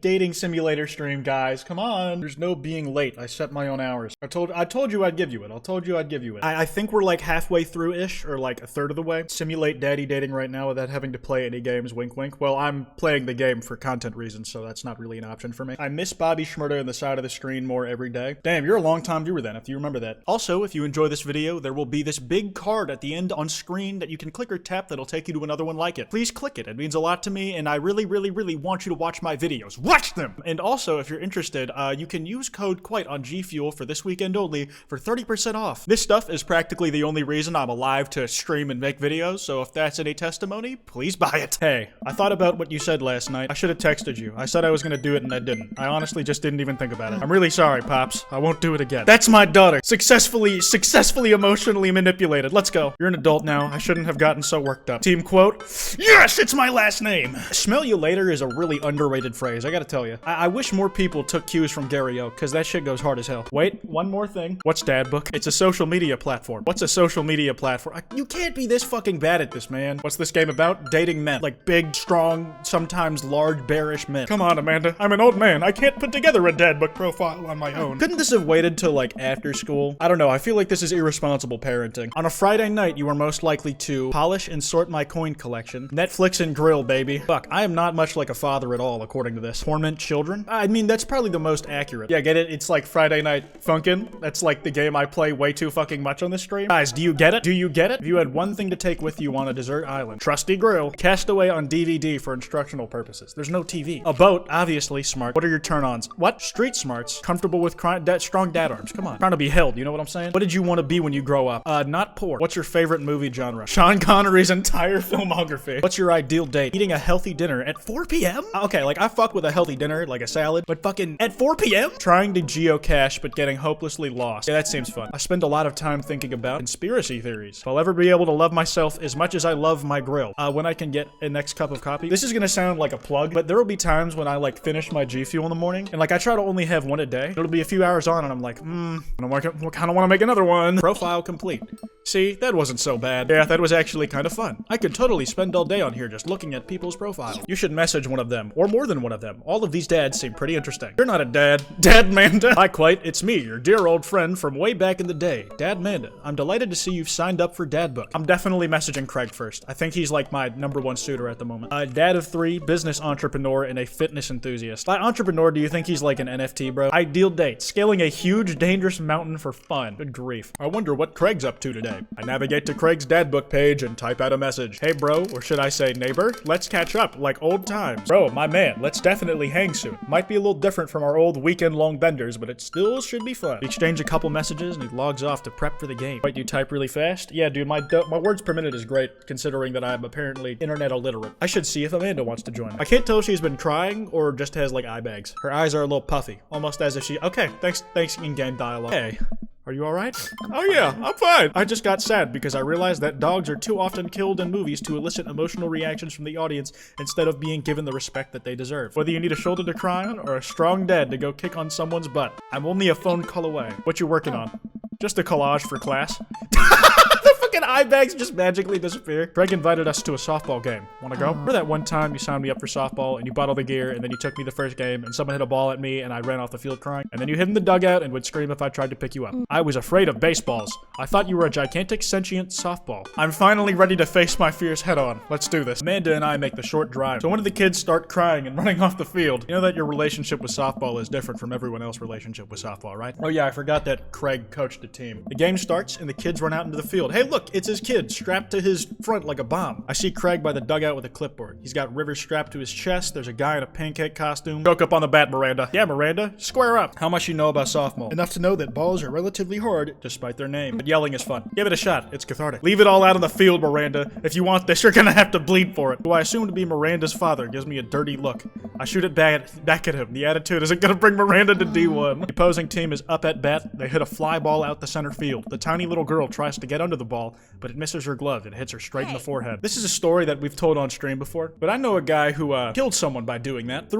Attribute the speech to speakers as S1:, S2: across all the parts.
S1: dating simulator stream, guys. Come on. There's no being late. I set my own hours. I told you I'd give you it. I think we're like halfway through-ish, or like a third of the way. Simulate daddy dating right now without having to play any games, wink wink. Well, I'm playing the game for content reasons, so that's not really an option for me. I miss Bobby Shmurda in the side of the screen more every day. Damn, you're a long-time viewer then, if you remember that. Also, if you enjoy this video, there will be this big card at the end on screen that you can click or tap that'll take you to another one like it. Please click it. It means a lot to me, and I really want you to watch my videos. Watch them! And also, if you're interested, you can use code QUITE on G Fuel for this weekend only for 30% off. This stuff is practically the only reason I'm alive to stream and make videos, so if that's any testimony, please buy it. Hey, I thought about what you said last night. I should have texted you. I said I was gonna do it and I didn't. I honestly just didn't even think about it. I'm really sorry, Pops. I won't do it again. That's my daughter. Successfully emotionally manipulated. Let's go. You're an adult now. I shouldn't have gotten so worked up. Team quote, yes, it's my last name. Smell you later is a really underrated phrase, I gotta tell you. I wish more people took cues from Gary O, because that shit goes hard as hell. Wait, one more thing. What's Dadbook? It's a social media platform. What's a social media platform? You can't be this fucking bad at this, man. What's this game about? Dating men. Like big, strong, sometimes large, bearish men. Come on, Amanda. I'm an old man. I can't put together a Dadbook profile on my own. Couldn't this have waited till like after school? I don't know. I feel like this is irresponsible parenting. On a Friday night, you are most likely to polish and sort my coin collection. Netflix and grill, baby. Fuck, I am not much like a father at all, according to this. Torment children? I mean, that's probably the most accurate. Yeah, get it? It's like Friday Night Funkin'. That's like the game I play way too fucking much on this stream. Guys, do you get it? Do you get it? If you had one thing to take with you on a desert island, trusty grill, Castaway on DVD for instructional purposes. There's no TV. A boat, obviously smart. What are your turn-ons? What? Street smarts. Comfortable with strong dad arms. Come on. Trying to be held, you know what I'm saying? What did you want to be when you grow up? Not poor. What's your favorite movie genre? Sean Connery's entire filmography. What's your ideal date? Eating a healthy dinner at 4 p.m.? Okay, like I fuck with a healthy dinner, like a salad, but fucking at 4 p.m.? Trying to geocache, but getting hopelessly lost. Yeah, that seems fun. I spend a lot of time thinking about conspiracy theories. If I'll ever be able to love myself as much as I love my grill. When I can get a next cup of coffee. This is gonna sound like a plug, but there will be times when I like finish my G Fuel in the morning, and like I try to only have one a day. It'll be a few hours on, and I'm like, I kinda wanna make another one. Profile complete. See, that wasn't so bad. Yeah, that was actually kind of fun. I could totally spend all day on here just looking at people's profiles. You should message one of them, or more than one of them. All of these dads seem pretty interesting. You're not a dad. Dad Manda. Hi, Quite. It's me, your dear old friend from way back in the day. Dad Manda. I'm delighted to see you've signed up for Dadbook. I'm definitely messaging Craig first. I think he's like my #1 suitor at the moment. Dad of 3, business entrepreneur, and a fitness enthusiast. By entrepreneur, do you think he's like an NFT, bro? Ideal date. Scaling a huge, dangerous mountain for fun. Good grief. I wonder what Craig's up to today. I navigate to Craig's Dadbook page and type out a message. Hey, bro, or should I say neighbor? Let's catch up, like old times. Bro, my man, let's definitely hang soon. Might be a little different from our old weekend-long benders, but it still should be fun. We exchange a couple messages, and he logs off to prep for the game. Wait, you type really fast? Yeah, dude, my words per minute is great, considering that I'm apparently internet illiterate. I should see if Amanda wants to join. I can't tell if she's been crying or just has like eye bags. Her eyes are a little puffy, almost as if she. Okay, thanks in-game dialogue. Hey. Are you alright? Oh yeah, I'm fine. I just got sad because I realized that dogs are too often killed in movies to elicit emotional reactions from the audience instead of being given the respect that they deserve. Whether you need a shoulder to cry on or a strong dad to go kick on someone's butt, I'm only a phone call away. What you working on? Just a collage for class. The fucking eye bags just magically disappear. Greg invited us to a softball game. Wanna go? Remember that one time you signed me up for softball and you bought all the gear and then you took me the first game and someone hit a ball at me and I ran off the field crying? And then you hid in the dugout and would scream if I tried to pick you up. I was afraid of baseballs. I thought you were a gigantic sentient softball. I'm finally ready to face my fears head on. Let's do this. Amanda and I make the short drive. So when do the kids start crying and running off the field? You know that your relationship with softball is different from everyone else's relationship with softball, right? Oh yeah, I forgot that Craig coached the team. The game starts and the kids run out into the field. Hey look, it's his kid strapped to his front like a bomb. I see Craig by the dugout with a clipboard. He's got Rivers strapped to his chest. There's a guy in a pancake costume. Joke up on the bat, Miranda. Yeah, Miranda, square up. How much you know about softball? Enough to know that balls are relatively hard despite their name. But yelling is fun. Give it a shot. It's cathartic. Leave it all out on the field, Miranda. If you want this, you're gonna have to bleed for it. Who I assume to be Miranda's father gives me a dirty look. I shoot it back at him. The attitude isn't gonna bring Miranda to D1. The opposing team is up at bat. They hit a fly ball out the center field. The tiny little girl tries to get under the ball, but it misses her glove and hits her straight in the forehead. This is a story that we've told on stream before, but I know a guy who killed someone by doing that.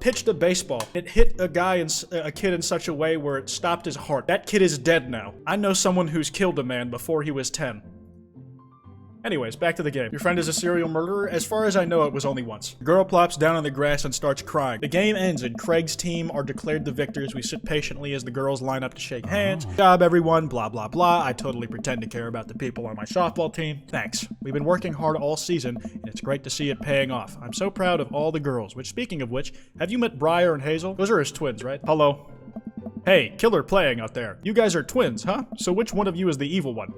S1: Pitched a baseball. It hit a kid in such a way where it stopped his heart. That kid is dead now. I know someone who's killed a man before he was 10. Anyways, back to the game. Your friend is a serial murderer? As far as I know, it was only once. The girl plops down on the grass and starts crying. The game ends and Craig's team are declared the victors. We sit patiently as the girls line up to shake hands. Good job, everyone, blah, blah, blah. I totally pretend to care about the people on my softball team. Thanks. We've been working hard all season, and it's great to see it paying off. I'm so proud of all the girls, which speaking of which, have you met Briar and Hazel? Those are his twins, right? Hello. Hey, killer playing out there. You guys are twins, huh? So which one of you is the evil one?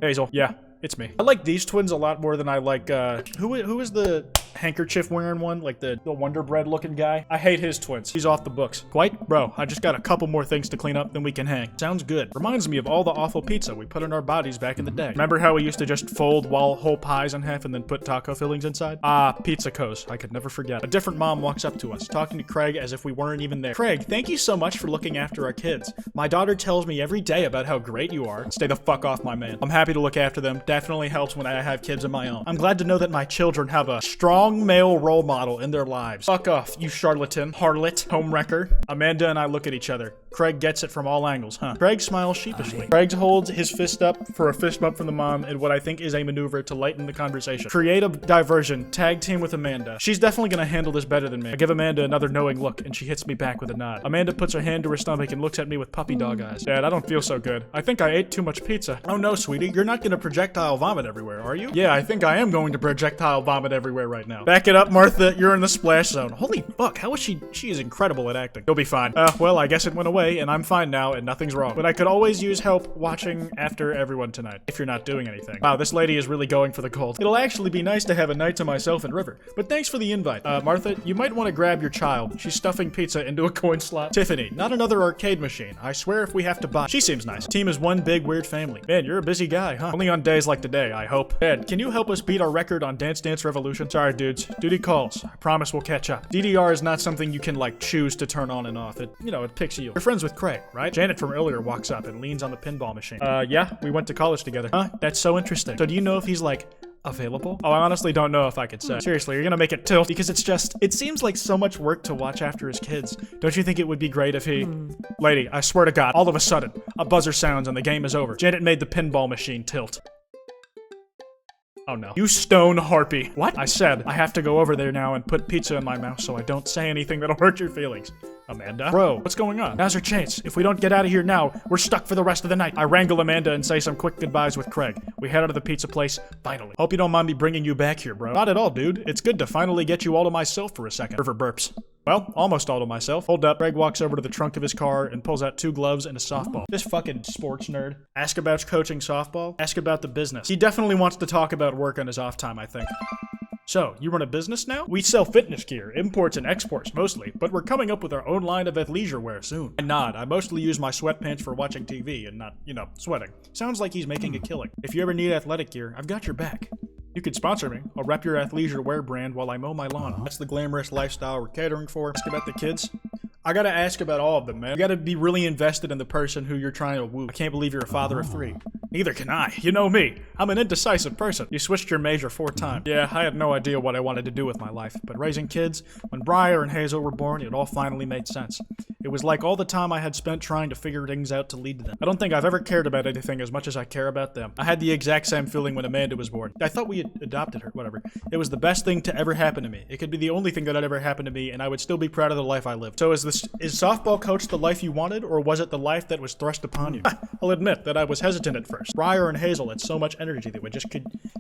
S1: Hazel. Yeah. It's me. I like these twins a lot more than I like, who is the handkerchief wearing one? Like the Wonder Bread looking guy? I hate his twins. He's off the books. Quite? Bro, I just got a couple more things to clean up, then we can hang. Sounds good. Reminds me of all the awful pizza we put in our bodies back in the day. Remember how we used to just fold whole pies in half and then put taco fillings inside? Ah, Pizza Co's. I could never forget. A different mom walks up to us, talking to Craig as if we weren't even there. Craig, thank you so much for looking after our kids. My daughter tells me every day about how great you are. Stay the fuck off, my man. I'm happy to look after them. Definitely helps when I have kids of my own. I'm glad to know that my children have a strong male role model in their lives. Fuck off, you charlatan, harlot, homewrecker. Amanda and I look at each other. Craig gets it from all angles, huh? Craig smiles sheepishly. Craig holds his fist up for a fist bump from the mom in what I think is a maneuver to lighten the conversation. Create a diversion. Tag team with Amanda. She's definitely gonna handle this better than me. I give Amanda another knowing look and she hits me back with a nod. Amanda puts her hand to her stomach and looks at me with puppy dog eyes. Dad, I don't feel so good. I think I ate too much pizza. Oh no, sweetie. You're not gonna projectile vomit everywhere, are you? Yeah, I think I am going to projectile vomit everywhere right now. Back it up, Martha. You're in the splash zone. Holy fuck, how is she? She is incredible at acting. You'll be fine. Well, I guess it went away and I'm fine now and nothing's wrong. But I could always use help watching after everyone tonight, if you're not doing anything. Wow, this lady is really going for the gold. It'll actually be nice to have a night to myself and River. But thanks for the invite. Martha, you might want to grab your child. She's stuffing pizza into a coin slot. Tiffany, not another arcade machine. I swear if we have to buy. She seems nice. Team is one big weird family. Man, you're a busy guy, huh? Only on days like today, I hope. Dad, can you help us beat our record on Dance Dance Revolution? Sorry, dudes. Duty calls. I promise we'll catch up. DDR is not something you can, like, choose to turn on and off. It, it picks you. You're friends with Craig, right? Janet from earlier walks up and leans on the pinball machine. Yeah, we went to college together. Huh? That's so interesting. So do you know if he's, like, available? Oh, I honestly don't know if I could say. Seriously, you're gonna make it tilt because it seems like so much work to watch after his kids. Don't you think it would be great if he... Lady, I swear to God, all of a sudden, a buzzer sounds and the game is over. Janet made the pinball machine tilt. Oh no. You stone harpy. What? I said, I have to go over there now and put pizza in my mouth so I don't say anything that'll hurt your feelings. Amanda? Bro, what's going on? Now's our chance. If we don't get out of here now, we're stuck for the rest of the night. I wrangle Amanda and say some quick goodbyes with Craig. We head out of the pizza place, finally. Hope you don't mind me bringing you back here, bro. Not at all, dude. It's good to finally get you all to myself for a second. River burps. Well, almost all to myself. Hold up. Craig walks over to the trunk of his car and pulls out 2 gloves and a softball. This fucking sports nerd. Ask about coaching softball. Ask about the business. He definitely wants to talk about work on his off time, I think. So, you run a business now? We sell fitness gear, imports and exports mostly, but we're coming up with our own line of athleisure wear soon. I nod. I mostly use my sweatpants for watching TV and not, sweating. Sounds like he's making a killing. If you ever need athletic gear, I've got your back. You could sponsor me. I'll rep your athleisure wear brand while I mow my lawn. That's the glamorous lifestyle we're catering for. Ask about the kids. I gotta ask about all of them, man. You gotta be really invested in the person who you're trying to woo. I can't believe you're a father of 3. Neither can I. You know me. I'm an indecisive person. You switched your major 4 times. Yeah, I had no idea what I wanted to do with my life, but raising kids, when Briar and Hazel were born, it all finally made sense. It was like all the time I had spent trying to figure things out to lead to them. I don't think I've ever cared about anything as much as I care about them. I had the exact same feeling when Amanda was born. I thought we had adopted her, whatever. It was the best thing to ever happen to me. It could be the only thing that had ever happened to me, and I would still be proud of the life I lived. So is softball coach the life you wanted, or was it the life that was thrust upon you? I'll admit that I was hesitant at first. Briar and Hazel had so much energy that we just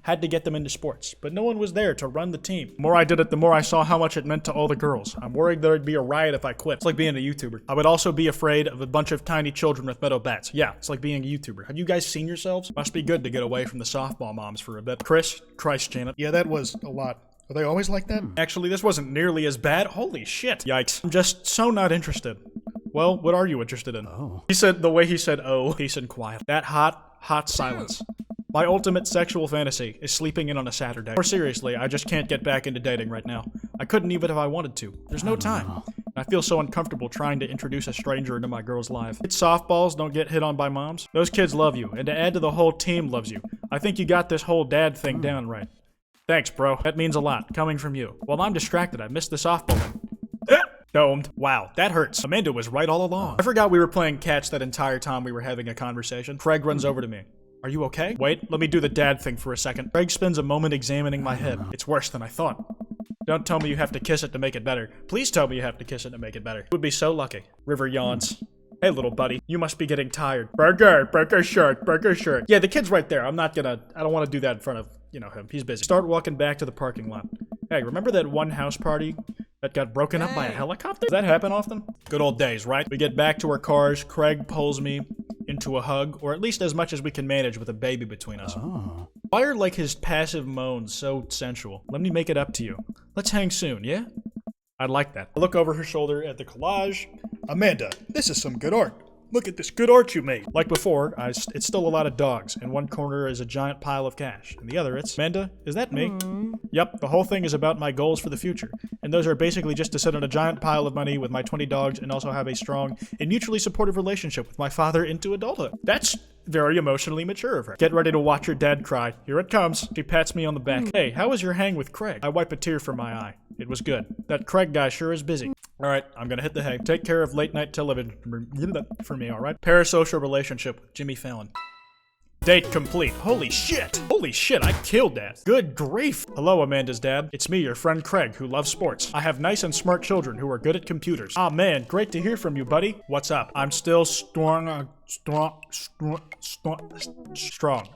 S1: had to get them into sports, but no one was there to run the team. The more I did it, the more I saw how much it meant to all the girls. I'm worried there'd be a riot if I quit. It's like being a YouTuber. I would also be afraid of a bunch of tiny children with metal bats. Yeah, it's like being a YouTuber. Have you guys seen yourselves? Must be good to get away from the softball moms for a bit. Christ, Janet. Yeah, that was a lot. Are they always like that? Actually, this wasn't nearly as bad. Holy shit. Yikes. I'm just so not interested. Well, what are you interested in? Oh. He said, the way he said, oh, peace and quiet. That hot silence. My ultimate sexual fantasy is sleeping in on a Saturday. More seriously, I just can't get back into dating right now. I couldn't even if I wanted to. There's no time. I feel so uncomfortable trying to introduce a stranger into my girl's life. Kids softballs don't get hit on by moms. Those kids love you, and to add to the whole team loves you. I think you got this whole dad thing down right. Thanks, bro. That means a lot, coming from you. While I'm distracted, I missed the softball. Domed. Wow, that hurts. Amanda was right all along. I forgot we were playing catch that entire time we were having a conversation. Craig runs over to me. Are you okay? Wait, let me do the dad thing for a second. Craig spends a moment examining my head. It's worse than I thought. Don't tell me you have to kiss it to make it better. Please tell me you have to kiss it to make it better. Would be so lucky. River yawns. Hey, little buddy, you must be getting tired. Burger shirt. Yeah, the kid's right there. I don't want to do that in front of, him. He's busy. Start walking back to the parking lot. Hey, remember that one house party that got broken up by a helicopter? Does that happen often? Good old days, right? We get back to our cars. Craig pulls me into a hug, or at least as much as we can manage with a baby between us. Oh. Why are, his passive moans so sensual? Let me make it up to you. Let's hang soon, yeah? I'd like that. I look over her shoulder at the collage. Amanda, this is some good art. Look at this good art you made. Like before, it's still a lot of dogs. In one corner is a giant pile of cash. In the other, it's, Amanda, is that me? Yep, the whole thing is about my goals for the future. And those are basically just to sit on a giant pile of money with my 20 dogs and also have a strong and mutually supportive relationship with my father into adulthood. That's very emotionally mature of her. Get ready to watch your dad cry. Here it comes. She pats me on the back. Hey, how was your hang with Craig? I wipe a tear from my eye. It was good. That Craig guy sure is busy. Alright, I'm gonna hit the hay. Take care of late night television for me, alright? Parasocial relationship with Jimmy Fallon. Date complete. Holy shit! Holy shit, I killed that. Good grief. Hello, Amanda's dad. It's me, your friend Craig, who loves sports. I have nice and smart children who are good at computers. Aw man, great to hear from you, buddy. What's up? I'm still strong.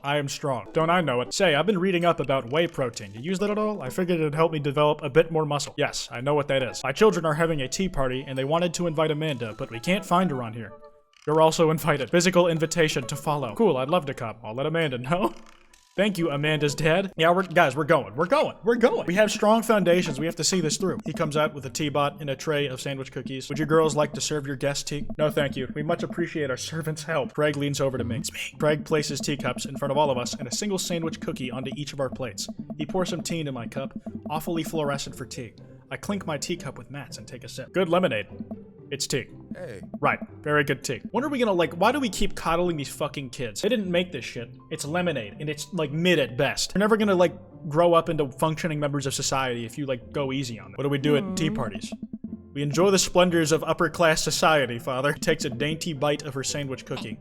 S1: I am strong. Don't I know it? Say, I've been reading up about whey protein. You use that at all? I figured it'd help me develop a bit more muscle. Yes, I know what that is. My children are having a tea party, and they wanted to invite Amanda, but we can't find her on here. You're also invited. Physical invitation to follow. Cool, I'd love to come. I'll let Amanda know. Thank you, Amanda's dad. Yeah, we're going. We have strong foundations. We have to see this through. He comes out with a T-bot and a tray of sandwich cookies. Would you girls like to serve your guest tea? No, thank you. We much appreciate our servant's help. Craig leans over to me. It's me. Craig places teacups in front of all of us and a single sandwich cookie onto each of our plates. He pours some tea into my cup, awfully fluorescent for tea. I clink my teacup with mats and take a sip. Good lemonade. It's tea.
S2: Hey.
S1: Right. Very good tea. When are we gonna, why do we keep coddling these fucking kids? They didn't make this shit. It's lemonade, and it's, mid at best. You're never gonna, grow up into functioning members of society if you, go easy on them. What do we do at tea parties? We enjoy the splendors of upper-class society, father. He takes a dainty bite of her sandwich cookie.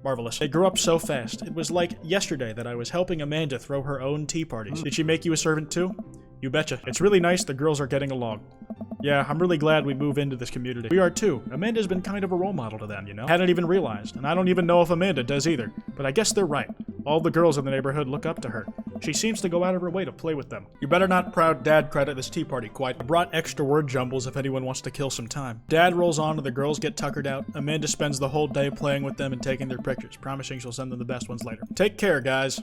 S1: Marvelous. They grew up so fast. It was like yesterday that I was helping Amanda throw her own tea parties. Did she make you a servant too? You betcha. It's really nice the girls are getting along. Yeah, I'm really glad we move into this community. We are too. Amanda's been kind of a role model to them, Hadn't even realized, and I don't even know if Amanda does either. But I guess they're right. All the girls in the neighborhood look up to her. She seems to go out of her way to play with them. You better not proud dad credit this tea party quite. I brought extra word jumbles if anyone wants to kill some time. Dad rolls on and the girls get tuckered out. Amanda spends the whole day playing with them and taking their pictures, promising she'll send them the best ones later. Take care, guys.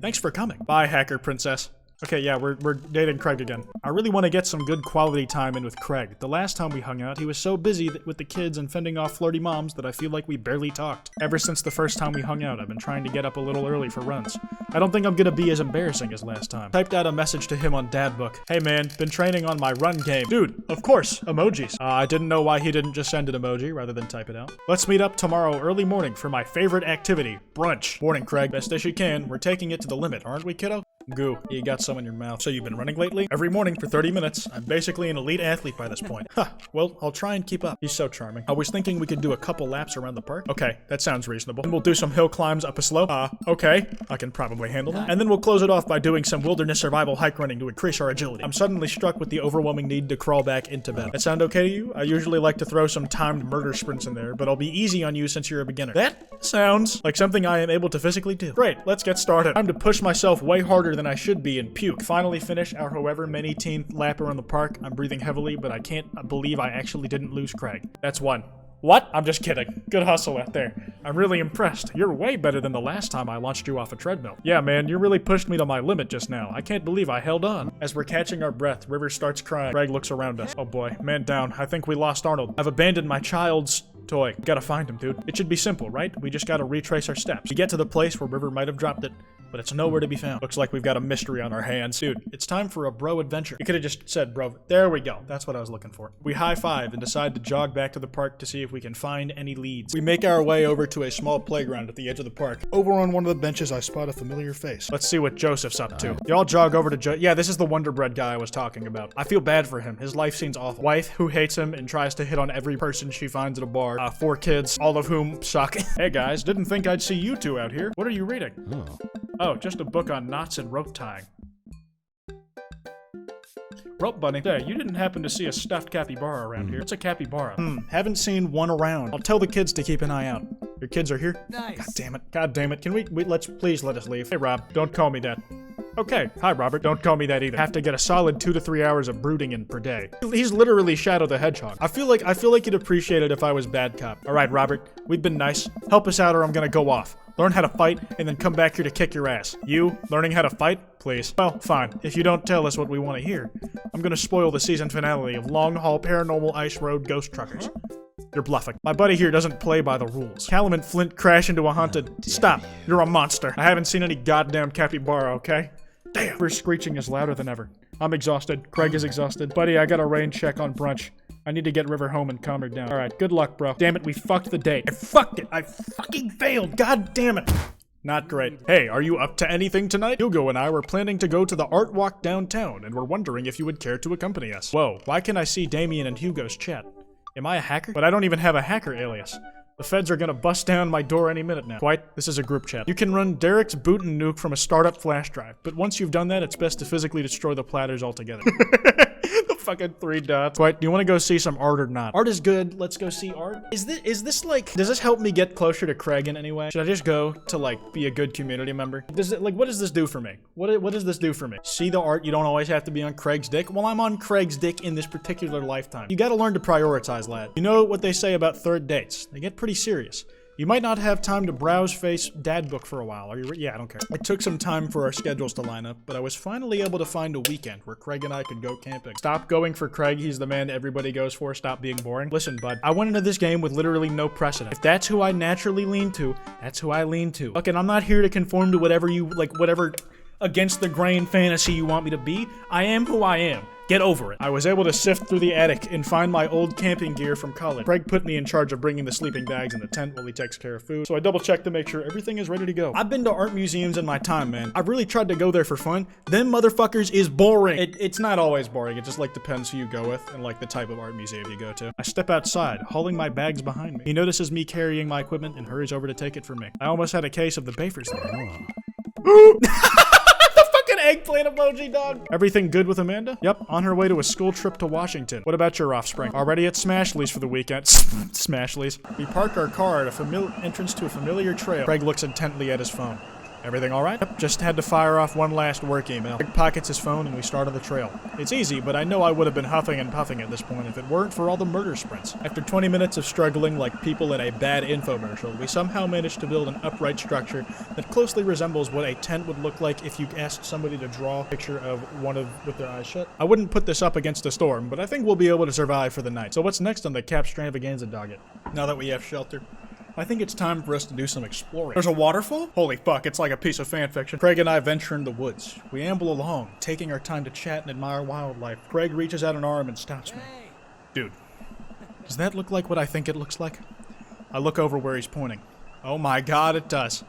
S1: Thanks for coming. Bye, hacker princess. Okay, yeah, we're dating Craig again. I really want to get some good quality time in with Craig. The last time we hung out, he was so busy with the kids and fending off flirty moms that I feel like we barely talked. Ever since the first time we hung out, I've been trying to get up a little early for runs. I don't think I'm gonna be as embarrassing as last time. Typed out a message to him on Dadbook. Hey man, been training on my run game. Dude, of course, emojis. I didn't know why he didn't just send an emoji rather than type it out. Let's meet up tomorrow early morning for my favorite activity, brunch. Morning, Craig. Best as you can. We're taking it to the limit, aren't we, kiddo? Goo, you got some in your mouth. So you've been running lately? Every morning for 30 minutes. I'm basically an elite athlete by this point. Huh, well, I'll try and keep up. He's so charming. I was thinking we could do a couple laps around the park. Okay, that sounds reasonable. And we'll do some hill climbs up a slope. Okay, I can probably handle that. And then we'll close it off by doing some wilderness survival hike running to increase our agility. I'm suddenly struck with the overwhelming need to crawl back into bed. That sound okay to you? I usually like to throw some timed murder sprints in there, but I'll be easy on you since you're a beginner. That sounds like something I am able to physically do. Great, let's get started. Time to push myself way harder than I should be and puke. Finally finish our however many teenth lap around the park. I'm breathing heavily, but I can't believe I actually didn't lose Craig. That's one. What? I'm just kidding. Good hustle out there. I'm really impressed. You're way better than the last time I launched you off a treadmill. Yeah, man, you really pushed me to my limit just now. I can't believe I held on. As we're catching our breath, River starts crying. Craig looks around us. Oh boy, man down. I think we lost Arnold. I've abandoned my child's toy. Gotta find him, dude. It should be simple, right? We just gotta retrace our steps. We get to the place where River might have dropped it. but it's nowhere to be found. Looks like we've got a mystery on our hands. Dude, it's time for a bro adventure. You could have just said bro. There we go. That's what I was looking for. We high-five and decide to jog back to the park to see if we can find any leads. We make our way over to a small playground at the edge of the park. Over on one of the benches, I spot a familiar face. Let's see what Joseph's up to. Y'all jog over to yeah, this is the Wonder Bread guy I was talking about. I feel bad for him. His life seems awful. Wife who hates him and tries to hit on every person she finds at a bar. 4 kids, all of whom suck. Hey guys, didn't think I'd see you two out here. What are you reading? Oh, just a book on knots and rope tying. Rope bunny. Hey, you didn't happen to see a stuffed capybara around here. It's a capybara. Haven't seen one around. I'll tell the kids to keep an eye out. Your kids are here? Nice. God damn it. God damn it. Can we please let us leave. Hey Rob, don't call me that. Okay, hi Robert, don't call me that either. Have to get a solid 2 to 3 hours of brooding in per day. He's literally Shadow the Hedgehog. I feel like you'd appreciate it if I was bad cop. Alright Robert, we've been nice. Help us out or I'm gonna go off. Learn how to fight, and then come back here to kick your ass. You, learning how to fight? Please. Well, fine. If you don't tell us what we want to hear, I'm gonna spoil the season finale of Long Haul Paranormal Ice Road Ghost Truckers. You're bluffing. My buddy here doesn't play by the rules. Callum and Flint crash into a haunted... Stop. You're a monster. I haven't seen any goddamn capybara, okay? Damn. We're screeching is louder than ever. I'm exhausted. Craig is exhausted. Buddy, I got a rain check on brunch. I need to get River home and calm her down. Alright, good luck, bro. Damn it, we fucked the date. I fucked it. I fucking failed. God damn it. Not great. Hey, are you up to anything tonight? Hugo and I were planning to go to the art walk downtown, and we're wondering if you would care to accompany us. Whoa, why can I see Damien and Hugo's chat? Am I a hacker? But I don't even have a hacker alias. The feds are gonna bust down my door any minute now. Quite, this is a group chat. You can run Derek's boot and nuke from a startup flash drive, but once you've done that, it's best to physically destroy the platters altogether. The fucking 3 dots. Quite, do you want to go see some art or not? Art is good. Let's go see art. Is this like, does this help me get closer to Craig in any way? Should I just go to like be a good community member? Does it, like, what does this do for me? What does this do for me? See the art, you don't always have to be on Craig's dick. Well, I'm on Craig's dick in this particular lifetime. You gotta learn to prioritize, lad. You know what they say about third dates. They get pretty serious. You might not have time to browse face dad book for a while. Are you yeah, I don't care. It took some time for our schedules to line up, but I was finally able to find a weekend where Craig and I could go camping. Stop going for Craig, he's the man everybody goes for. Stop being boring. Listen, bud, I went into this game with literally no precedent. If that's who I naturally lean to, that's who I lean to. Look, and I'm not here to conform to whatever you, like, whatever against the grain fantasy you want me to be. I am who I am. Get over it. I was able to sift through the attic and find my old camping gear from college. Craig put me in charge of bringing the sleeping bags in the tent while he takes care of food, so I double-checked to make sure everything is ready to go. I've been to art museums in my time, man. I've really tried to go there for fun. Them motherfuckers is boring. It's not always boring. It just, like, depends who you go with and, like, the type of art museum you go to. I step outside, hauling my bags behind me. He notices me carrying my equipment and hurries over to take it from me. I almost had a case of the Bafers there. Eggplant emoji, dog. Everything good with Amanda? Yep, on her way to a school trip to Washington. What about your offspring? Already at Smashley's for the weekend. Smashley's. We park our car at a entrance to a familiar trail. Craig looks intently at his phone. Everything all right? Yep, just had to fire off one last work email. Craig pockets his phone and we start on the trail. It's easy, but I know I would have been huffing and puffing at this point if it weren't for all the murder sprints. After 20 minutes of struggling like people in a bad infomercial, we somehow managed to build an upright structure that closely resembles what a tent would look like if you asked somebody to draw a picture of one with their eyes shut. I wouldn't put this up against a storm, but I think we'll be able to survive for the night. So what's next on the Capstravaganza docket? Now that we have shelter, I think it's time for us to do some exploring. There's a waterfall? Holy fuck, it's like a piece of fan fiction. Craig and I venture in the woods. We amble along, taking our time to chat and admire wildlife. Craig reaches out an arm and stops me. Dude, does that look like what I think it looks like? I look over where he's pointing. Oh my god, it does.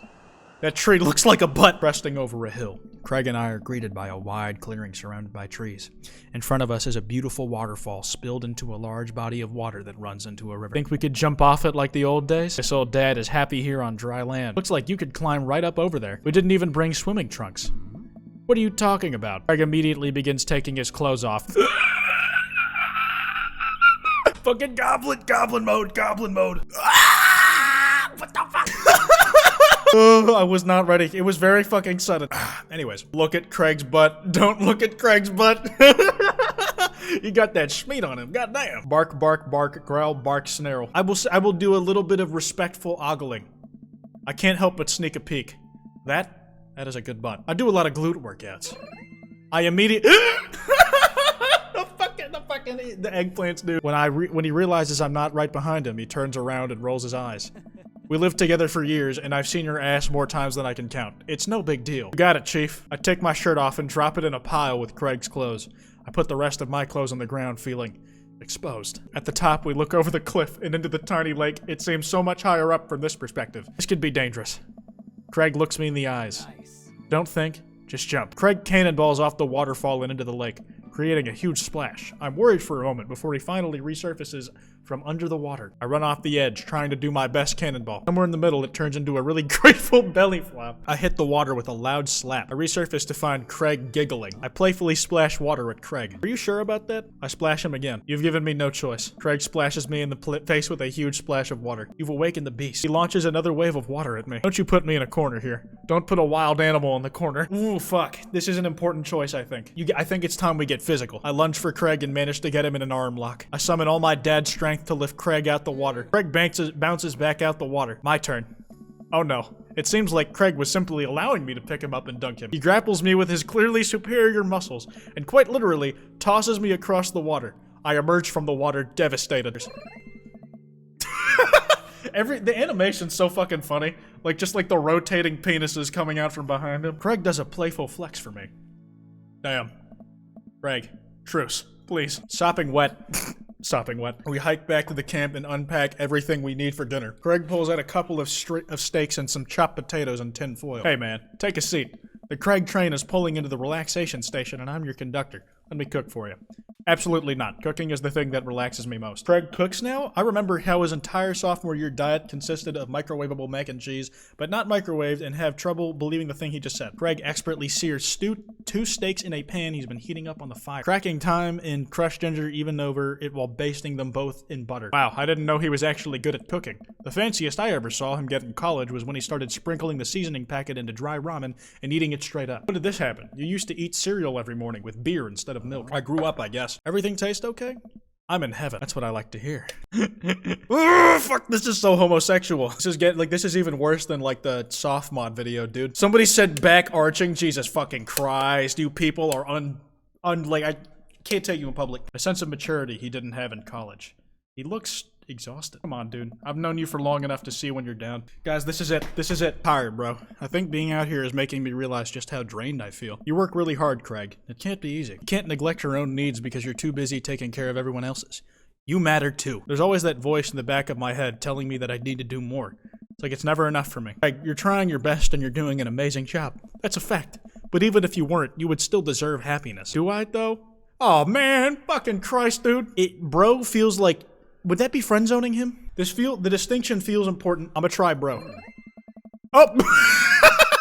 S1: That tree looks like a butt resting over a hill. Craig and I are greeted by a wide clearing surrounded by trees. In front of us is a beautiful waterfall spilled into a large body of water that runs into a river. Think we could jump off it like the old days? This old dad is happy here on dry land. Looks like you could climb right up over there. We didn't even bring swimming trunks. What are you talking about? Craig immediately begins taking his clothes off. Fucking goblin mode. What the fuck? I was not ready. It was very fucking sudden. Anyways, look at Craig's butt. Don't look at Craig's butt. You got that schmeat on him. Goddamn. Bark, bark, bark, growl, bark, snarl. I will do a little bit of respectful ogling. I can't help but sneak a peek. That is a good butt. I do a lot of glute workouts. I immediately the eggplants do. When he realizes I'm not right behind him, he turns around and rolls his eyes. We lived together for years, and I've seen your ass more times than I can count. It's no big deal. You got it, Chief. I take my shirt off and drop it in a pile with Craig's clothes. I put the rest of my clothes on the ground, feeling exposed. At the top, we look over the cliff and into the tiny lake. It seems so much higher up from this perspective. This could be dangerous. Craig looks me in the eyes. Don't think, just jump. Craig cannonballs off the waterfall and into the lake, creating a huge splash. I'm worried for a moment before he finally resurfaces from under the water. I run off the edge, trying to do my best cannonball. Somewhere in the middle, it turns into a really grateful belly flop. I hit the water with a loud slap. I resurface to find Craig giggling. I playfully splash water at Craig. Are you sure about that? I splash him again. You've given me no choice. Craig splashes me in the face with a huge splash of water. You've awakened the beast. He launches another wave of water at me. Don't you put me in a corner here. Don't put a wild animal in the corner. Ooh, fuck. This is an important choice, I think. I think it's time we get physical. I lunge for Craig and manage to get him in an arm lock. I summon all my dad's strength to lift Craig out the water. Craig bounces back out the water. My turn. Oh no. It seems like Craig was simply allowing me to pick him up and dunk him. He grapples me with his clearly superior muscles and quite literally tosses me across the water. I emerge from the water devastated. The animation's so fucking funny. Like, just like the rotating penises coming out from behind him. Craig does a playful flex for me. Damn. Craig, truce, please. Sopping wet. Sopping wet. We hike back to the camp and unpack everything we need for dinner. Craig pulls out a couple of steaks and some chopped potatoes and tin foil. Hey man, take a seat. The Craig train is pulling into the relaxation station and I'm your conductor. Let me cook for you. Absolutely not. Cooking is the thing that relaxes me most. Craig cooks now? I remember how his entire sophomore year diet consisted of microwavable mac and cheese, but not microwaved, and have trouble believing the thing he just said. Craig expertly sears 2 steaks in a pan he's been heating up on the fire, cracking thyme and crushed ginger even over it while basting them both in butter. Wow, I didn't know he was actually good at cooking. The fanciest I ever saw him get in college was when he started sprinkling the seasoning packet into dry ramen and eating it straight up. When did this happen? You used to eat cereal every morning with beer instead of milk. I grew up, I guess. Everything tastes okay? I'm in heaven. That's what I like to hear. Ooh, fuck, this is so homosexual. This is even worse than like the soft mod video, dude. Somebody said back arching. Jesus fucking Christ. You people are like, I can't tell you in public. A sense of maturity he didn't have in college. He looks exhausted. Come on, dude. I've known you for long enough to see when you're down. Guys, this is it. This is it. Tired, bro. I think being out here is making me realize just how drained I feel. You work really hard, Craig. It can't be easy. You can't neglect your own needs because you're too busy taking care of everyone else's. You matter too. There's always that voice in the back of my head telling me that I need to do more. It's like it's never enough for me. Craig, you're trying your best and you're doing an amazing job. That's a fact. But even if you weren't, you would still deserve happiness. Do I, though? Oh man, fucking Christ, dude. Bro feels like, would that be friend zoning him? The distinction feels important. I'ma try bro. Oh,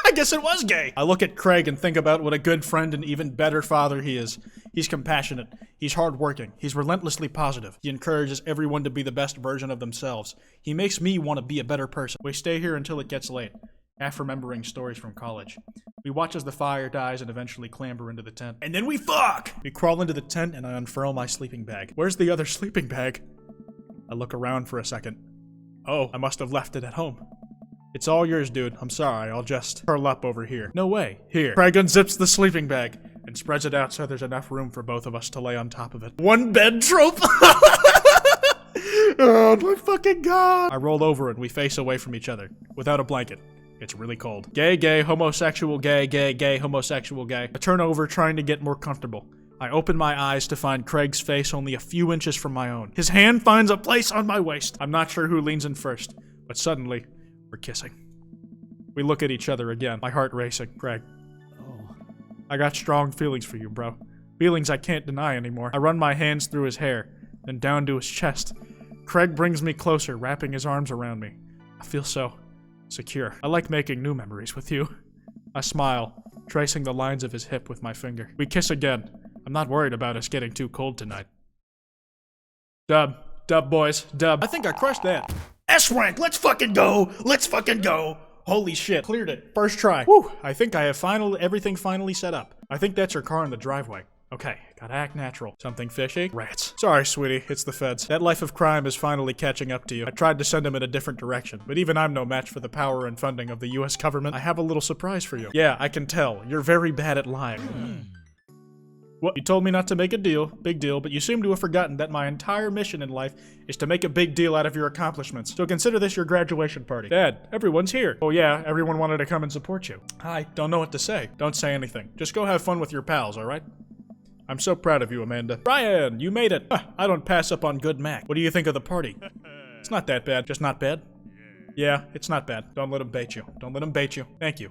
S1: I guess it was gay. I look at Craig and think about what a good friend and even better father he is. He's compassionate. He's hardworking. He's relentlessly positive. He encourages everyone to be the best version of themselves. He makes me want to be a better person. We stay here until it gets late, half remembering stories from college. We watch as the fire dies and eventually clamber into the tent. And then we fuck! We crawl into the tent and I unfurl my sleeping bag. Where's the other sleeping bag? I look around for a second. Oh, I must have left it at home. It's all yours, dude. I'm sorry. I'll just curl up over here. No way. Here. Craig unzips the sleeping bag and spreads it out so there's enough room for both of us to lay on top of it. One bed trope! Oh my fucking god! I roll over and we face away from each other, without a blanket. It's really cold. Gay, gay, homosexual, gay, gay, gay, homosexual, gay. I turn over trying to get more comfortable. I open my eyes to find Craig's face only a few inches from my own. His hand finds a place on my waist. I'm not sure who leans in first, but suddenly, we're kissing. We look at each other again, my heart racing. Craig. Oh. I got strong feelings for you, bro. Feelings I can't deny anymore. I run my hands through his hair, then down to his chest. Craig brings me closer, wrapping his arms around me. I feel so secure. I like making new memories with you. I smile, tracing the lines of his hip with my finger. We kiss again. I'm not worried about us getting too cold tonight. Dub, boys, dub. I think I crushed that. S-rank, let's fucking go! Let's fucking go! Holy shit, cleared it. First try. Whew, I think I have everything finally set up. I think that's her car in the driveway. Okay, gotta act natural. Something fishy? Rats. Sorry, sweetie, it's the feds. That life of crime is finally catching up to you. I tried to send him in a different direction, but even I'm no match for the power and funding of the US government. I have a little surprise for you. Yeah, I can tell. You're very bad at lying. What? You told me not to make a deal, big deal, but you seem to have forgotten that my entire mission in life is to make a big deal out of your accomplishments. So consider this your graduation party. Dad, everyone's here. Oh yeah, everyone wanted to come and support you. Hi, don't know what to say. Don't say anything. Just go have fun with your pals, alright? I'm so proud of you, Amanda. Brian, you made it. I don't pass up on good Mac. What do you think of the party? It's not that bad. Just not bad? Yeah, it's not bad. Don't let him bait you. Don't let him bait you. Thank you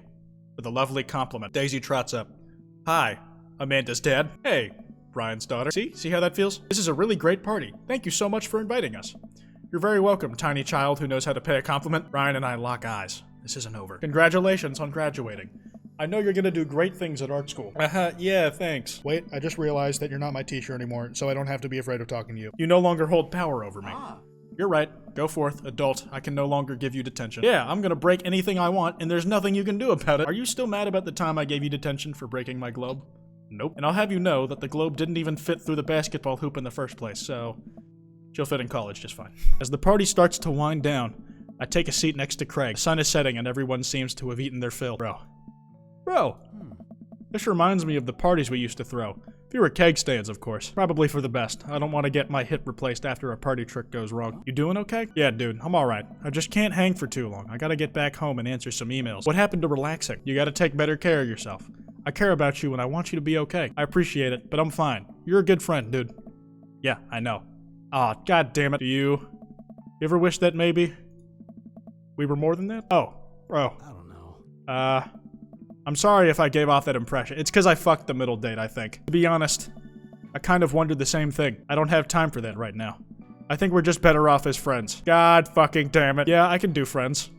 S1: for the lovely compliment. Daisy trots up. Hi, Amanda's dad. Hey, Brian's daughter. See how that feels? This is a really great party. Thank you so much for inviting us. You're very welcome, tiny child who knows how to pay a compliment. Brian and I lock eyes. This isn't over. Congratulations on graduating. I know you're gonna do great things at art school. Yeah, thanks. Wait, I just realized that you're not my teacher anymore, so I don't have to be afraid of talking to you. You no longer hold power over me. You're right. Go forth, adult. I can no longer give you detention. Yeah, I'm gonna break anything I want, and there's nothing you can do about it. Are you still mad about the time I gave you detention for breaking my globe? Nope. And I'll have you know that the globe didn't even fit through the basketball hoop in the first place, so she'll fit in college just fine. As the party starts to wind down, I take a seat next to Craig. The sun is setting and everyone seems to have eaten their fill. Bro, this reminds me of the parties we used to throw. Fewer keg stands, of course. Probably for the best. I don't want to get my hip replaced after a party trick goes wrong. You doing okay? Yeah, dude, I'm alright. I just can't hang for too long. I gotta get back home and answer some emails. What happened to relaxing? You gotta take better care of yourself. I care about you and I want you to be okay. I appreciate it, but I'm fine. You're a good friend, dude. Yeah, I know. Aw, god damn it. Do you ever wish that maybe we were more than that? Oh, bro.
S2: I don't know.
S1: I'm sorry if I gave off that impression. It's because I fucked the middle date, I think. To be honest, I kind of wondered the same thing. I don't have time for that right now. I think we're just better off as friends. God fucking damn it. Yeah, I can do friends.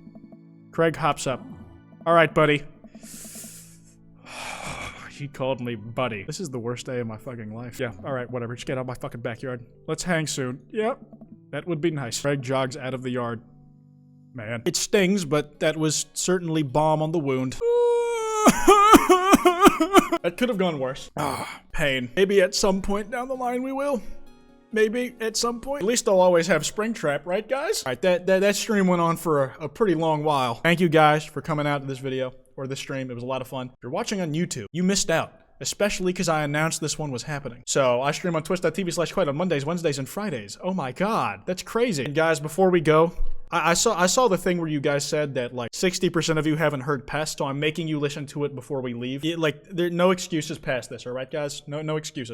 S1: Craig hops up. Alright, buddy. He called me buddy. This is the worst day of my fucking life. Yeah, alright, whatever. Just get out of my fucking backyard. Let's hang soon. Yep. That would be nice. Craig jogs out of the yard. Man. It stings, but that was certainly balm on the wound. That could have gone worse. Pain. Maybe at some point down the line we will. Maybe at some point. At least I'll always have Springtrap, right guys? Alright, that stream went on for a pretty long while. Thank you guys for coming out to this video, or this stream. It was a lot of fun. If you're watching on YouTube, you missed out. Especially because I announced this one was happening. So, I stream on twitch.tv/quiet on Mondays, Wednesdays, and Fridays. Oh my god, that's crazy. And guys, before we go, I saw the thing where you guys said that like 60% of you haven't heard Pest, so I'm making you listen to it before we leave. Like, there no excuses past this, alright guys? No excuses.